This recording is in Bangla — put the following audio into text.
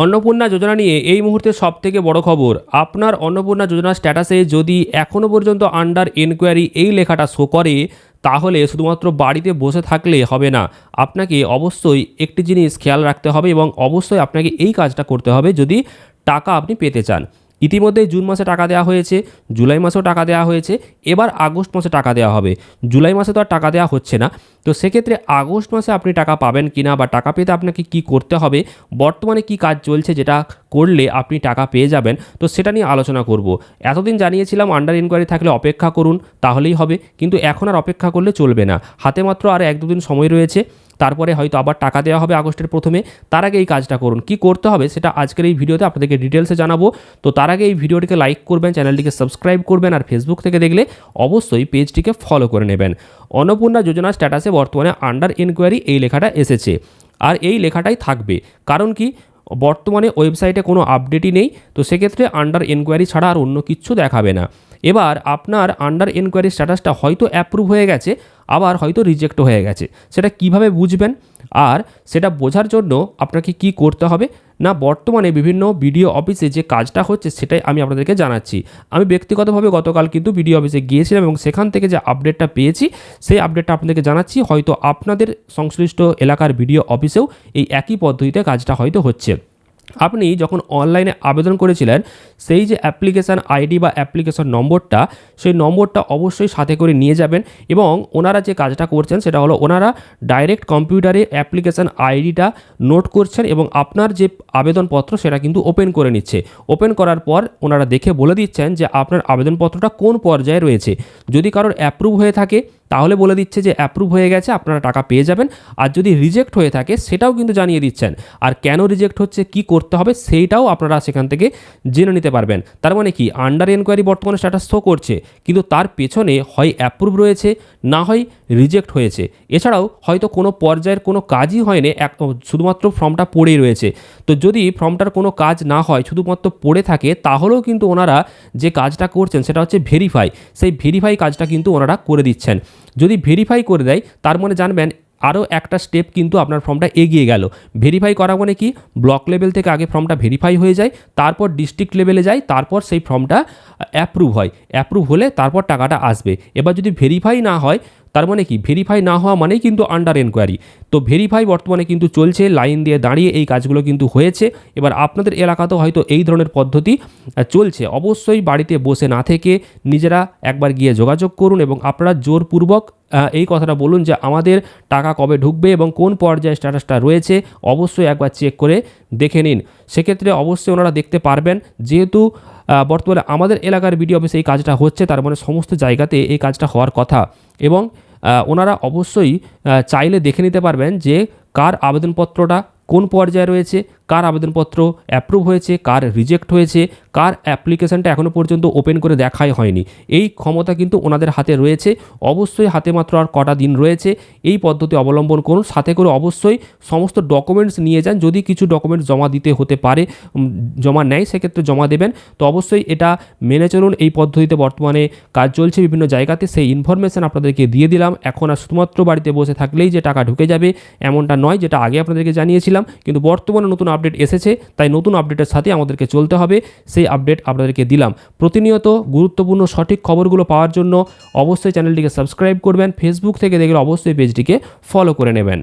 অন্নপূর্ণা যোজনা নিয়ে এই মুহূর্তে সবথেকে বড় খবর। আপনার অন্নপূর্ণা যোজনার স্ট্যাটাসে যদি এখনও পর্যন্ত আন্ডার এনকোয়ারি এই লেখাটা শো করে, তাহলে শুধুমাত্র বাড়িতে বসে থাকলে হবে না। আপনাকে অবশ্যই একটি জিনিস খেয়াল রাখতে হবে এবং অবশ্যই আপনাকে এই কাজটা করতে হবে যদি টাকা আপনি পেতে চান। ইতিমধ্যে জুন মাসে টাকা দেওয়া হয়েছে, জুলাই মাসেও টাকা দেওয়া হয়েছে, এবার আগস্ট মাসে টাকা দেওয়া হবে। জুলাই মাসে তো আর টাকা দেওয়া হচ্ছে না, তো সেক্ষেত্রে আগস্ট মাসে আপনি টাকা পাবেন কিনা বা টাকা পেতে আপনাকে কি করতে হবে, বর্তমানে কি কাজ চলছে যেটা করলে আপনি টাকা পেয়ে যাবেন, তো সেটা নিয়ে আলোচনা করব। এতদিন জানিয়েছিলাম আন্ডার ইনকোয়ারি থাকলে অপেক্ষা করুন, তাহলেই হবে, কিন্তু এখন আর অপেক্ষা করলে চলবে না। হাতে মাত্র আর 1-2 দিন সময় রয়েছে, তারপরে হয়তো আবার টাকা দেওয়া হবে আগস্টের প্রথমে। তার আগে এই কাজটা করুন। কি করতে হবে সেটা আজকের এই ভিডিওতে আপনাদেরকে ডিটেলসে জানাবো। তো তার আগে এই ভিডিওটিকে লাইক করবেন, চ্যানেলটিকে সাবস্ক্রাইব করবেন, আর ফেসবুক থেকে দেখলে অবশ্যই পেজটিকে ফলো করে নেবেন। অন্নপূর্ণা যোজনার স্ট্যাটাসে বর্তমানে আন্ডার ইনকোয়ারি এই লেখাটা এসেছে, আর এই লেখাটাই থাকবে। কারণ কি, বর্তমানে ওয়েবসাইটে কোনো আপডেটই নেই, তো সেক্ষেত্রে আন্ডার এনকোয়ারি ছাড়া আর অন্য কিচ্ছু দেখাবে না। এবার আপনার আন্ডার এনকোয়ারি স্ট্যাটাসটা হয়তো অ্যাপ্রুভ হয়ে গেছে, আবার হয়তো রিজেক্ট হয়ে গেছে। সেটা কিভাবে বুঝবেন, আর সেটা বোঝার জন্য আপনাকে কি করতে হবে না, বর্তমানে বিভিন্ন বিডিও অফিসে যে কাজটা হচ্ছে সেটাই আমি আপনাদেরকে জানাচ্ছি। আমি ব্যক্তিগতভাবে গতকাল কিন্তু বিডিও অফিসে গিয়েছিলাম এবং সেখান থেকে যে আপডেটটা পেয়েছি সেই আপডেটটা আপনাদেরকে জানাচ্ছি। হয়তো আপনাদের সংশ্লিষ্ট এলাকার বিডিও অফিসেও এই একই পদ্ধতিতে কাজটা হয়তো হচ্ছে। আপনি যখন অনলাইনে আবেদন করেছিলেন, সেই যে অ্যাপ্লিকেশান আইডি বা অ্যাপ্লিকেশন নম্বরটা, সেই নম্বরটা অবশ্যই সাথে করে নিয়ে যাবেন। এবং ওনারা যে কাজটা করছেন সেটা হলো, ওনারা ডাইরেক্ট কম্পিউটারে অ্যাপ্লিকেশান আইডিটা নোট করছেন এবং আপনার যে আবেদনপত্র সেটা কিন্তু ওপেন করে নিচ্ছে। ওপেন করার পর ওনারা দেখে বলে দিচ্ছেন যে আপনার আবেদনপত্রটা কোন পর্যায়ে রয়েছে। যদি কারোর অ্যাপ্রুভ হয়ে থাকে তাহলে বলে দিচ্ছে যে অ্যাপ্রুভ হয়ে গেছে, আপনারা টাকা পেয়ে যাবেন। আর যদি রিজেক্ট হয়ে থাকে সেটাও কিন্তু জানিয়ে দিচ্ছেন, আর কেন রিজেক্ট হচ্ছে, কি করতে হবে সেইটাও আপনারা সেখান থেকে জেনে নিতে পারবেন। তার মানে কি, আন্ডার এনকোয়ারি বর্তমানে স্ট্যাটাস শো করছে, কিন্তু তার পেছনে হয় অ্যাপ্রুভ রয়েছে, না হয় রিজেক্ট হয়েছে। এছাড়াও হয়তো কোনো পর্যায়ের কোনো কাজই হয়নি, শুধুমাত্র ফর্মটা পড়েই রয়েছে। তো যদি ফর্মটার কোনো কাজ না হয়, শুধুমাত্র পড়ে থাকে, তাহলেও কিন্তু ওনারা যে কাজটা করছেন সেটা হচ্ছে ভেরিফাই। সেই ভেরিফাই কাজটা কিন্তু ওনারা করে দিচ্ছেন। যদি ভেরিফাই করে দেয়, তার মানে জানবেন আরও একটা স্টেপ কিন্তু আপনার ফর্মটা এগিয়ে গেল। ভেরিফাই করা মানে কি, ব্লক লেভেল থেকে আগে ফর্মটা ভেরিফাই হয়ে যায়, তারপর ডিস্ট্রিক্ট লেভেলে যায়, তারপর সেই ফর্মটা অ্যাপ্রুভ হয়। অ্যাপ্রুভ হলে তারপর টাকাটা আসবে। এবার যদি ভেরিফাই না হয়, তার মানে কি, ভেরিফাই না হওয়া মানেই কিন্তু আন্ডার এনকোয়ারি। তো ভেরিফাই বর্তমানে কিন্তু চলছে, লাইন দিয়ে দাঁড়িয়ে এই কাজগুলো কিন্তু হয়েছে। এবার আপনাদের এলাকাতেও হয়তো এই ধরনের পদ্ধতি চলছে। অবশ্যই বাড়িতে বসে না থেকে নিজেরা একবার গিয়ে যোগাযোগ করুন এবং আপনারা জোরপূর্বক এই কথাটা বলুন যে আমাদের টাকা কবে ঢুকবে এবং কোন পর্যায়ে স্ট্যাটাসটা রয়েছে, অবশ্যই একবার চেক করে দেখে নিন। সেক্ষেত্রে অবশ্যই ওনারা দেখতে পারবেন, যেহেতু বর্তমানে আমাদের এলাকার বিডিও অফিসে এই কাজটা হচ্ছে, তার মানে সমস্ত জায়গাতে এই কাজটা হওয়ার কথা। এবং ওনারা অবশ্যই চাইলে দেখে নিতে পারবেন যে কার আবেদনপত্রটা কোন পর্যায়ে রয়েছে, কার আবেদনপত্র অ্যাপ্রুভ হয়েছে, কার রিজেক্ট হয়েছে, কার অ্যাপ্লিকেশানটা এখনও পর্যন্ত ওপেন করে দেখাই হয়নি। এই ক্ষমতা কিন্তু ওনাদের হাতে রয়েছে। অবশ্যই হাতে মাত্র আর কটা দিন রয়েছে, এই পদ্ধতি অবলম্বন করুন। সাথে করে অবশ্যই সমস্ত ডকুমেন্টস নিয়ে যান, যদি কিছু ডকুমেন্টস জমা দিতে হতে পারে, জমা নেয়, সেক্ষেত্রে জমা দেবেন। তো অবশ্যই এটা মেনে চলুন। এই পদ্ধতিতে বর্তমানে কাজ চলছে বিভিন্ন জায়গাতে, সেই ইনফরমেশান আপনাদেরকে দিয়ে দিলাম। এখন আর শুধুমাত্র বাড়িতে বসে থাকলেই যে টাকা ঢুকে যাবে এমনটা নয়, যেটা আগে আপনাদেরকে জানিয়েছিলাম। কিন্তু বর্তমানে নতুন আপডেট এসেছে, তাই নতুন আপডেটের সাথে আমাদেরকে চলতে হবে। সেই আপডেট আপনাদেরকে দিলাম। প্রতিনিয়ত গুরুত্বপূর্ণ সঠিক খবরগুলো পাওয়ার জন্য অবশ্যই চ্যানেলটিকে সাবস্ক্রাইব করবেন। ফেসবুক থেকে দেখলে অবশ্যই পেজটিকে ফলো করে নেবেন।